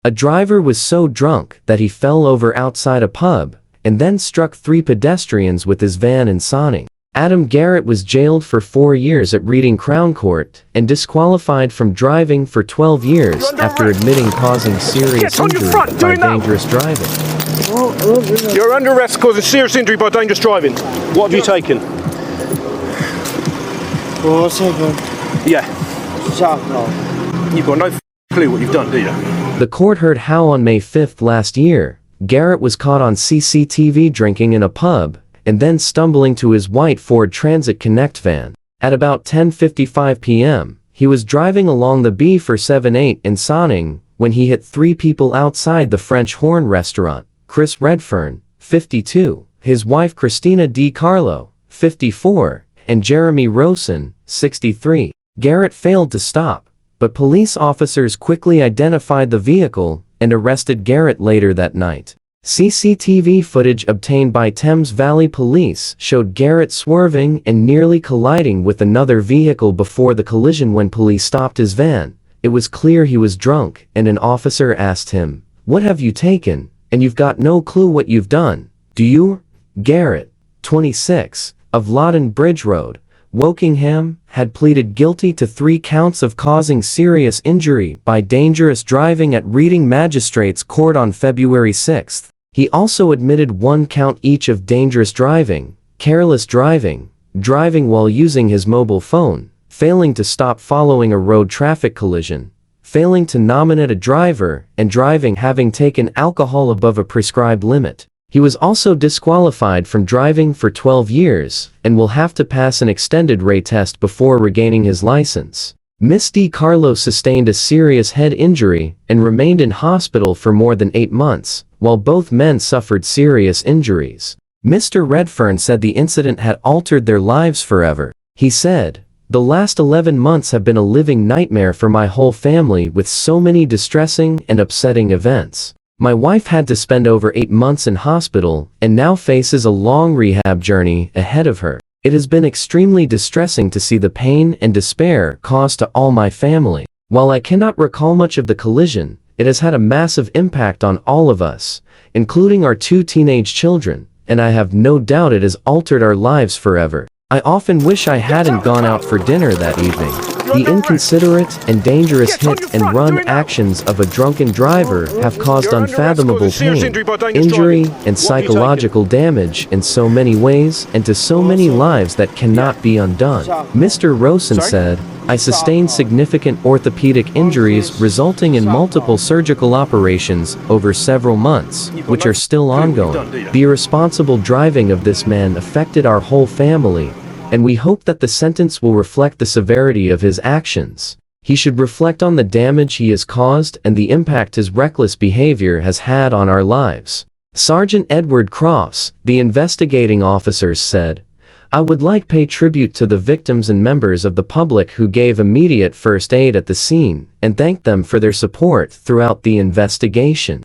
A driver was so drunk that he fell over outside a pub and then struck 3 pedestrians with his van in Sonning. Adam Garrett was jailed for 4 years at Reading Crown Court and disqualified from driving for 12 years after admitting causing serious injury by dangerous driving. You're under arrest causing serious injury by dangerous driving. What have you taken? What's happened? Yeah. You've got no clue what you've done, do you? The court heard how on May 5th last year, Garrett was caught on CCTV drinking in a pub and then stumbling to his white Ford Transit Connect van. At about 10:55 p.m., he was driving along the B478 in Sonning when he hit 3 people outside the French Horn restaurant: Chris Redfern, 52, his wife Cristina Di Carlo, 54, and Jeremy Rowson, 63. Garrett failed to stop, but police officers quickly identified the vehicle and arrested Garrett later that night. CCTV footage obtained by Thames Valley Police showed Garrett swerving and nearly colliding with another vehicle before the collision. When police stopped his van, it was clear he was drunk, and an officer asked him, "What have you taken? And you've got no clue what you've done, do you?" Garrett, 26, of Loddon Bridge Road, Wokingham, had pleaded guilty to 3 counts of causing serious injury by dangerous driving at Reading Magistrates Court on February 6. He also admitted 1 count each of dangerous driving, careless driving, driving while using his mobile phone, failing to stop following a road traffic collision, failing to nominate a driver, and driving having taken alcohol above a prescribed limit. He was also disqualified from driving for 12 years and will have to pass an extended ray test before regaining his license. Miss Di Carlo sustained a serious head injury and remained in hospital for more than 8 months, while both men suffered serious injuries. Mr. Redfern said the incident had altered their lives forever. He said, "The last 11 months have been a living nightmare for my whole family with so many distressing and upsetting events. My wife had to spend over 8 months in hospital and now faces a long rehab journey ahead of her. It has been extremely distressing to see the pain and despair caused to all my family. While I cannot recall much of the collision, it has had a massive impact on all of us, including our 2 teenage children, and I have no doubt it has altered our lives forever. I often wish I hadn't gone out for dinner that evening. The inconsiderate and dangerous hit-and-run actions of a drunken driver have caused unfathomable pain, injury, and psychological damage in so many ways and to so many lives that cannot be undone." Mr. Rowson said, "I sustained significant orthopedic injuries resulting in multiple surgical operations over several months, which are still ongoing. The irresponsible driving of this man affected our whole family, and we hope that the sentence will reflect the severity of his actions. He should reflect on the damage he has caused and the impact his reckless behavior has had on our lives." Sergeant Edward Crofts, the investigating officers, said, "I would like to pay tribute to the victims and members of the public who gave immediate first aid at the scene and thank them for their support throughout the investigation.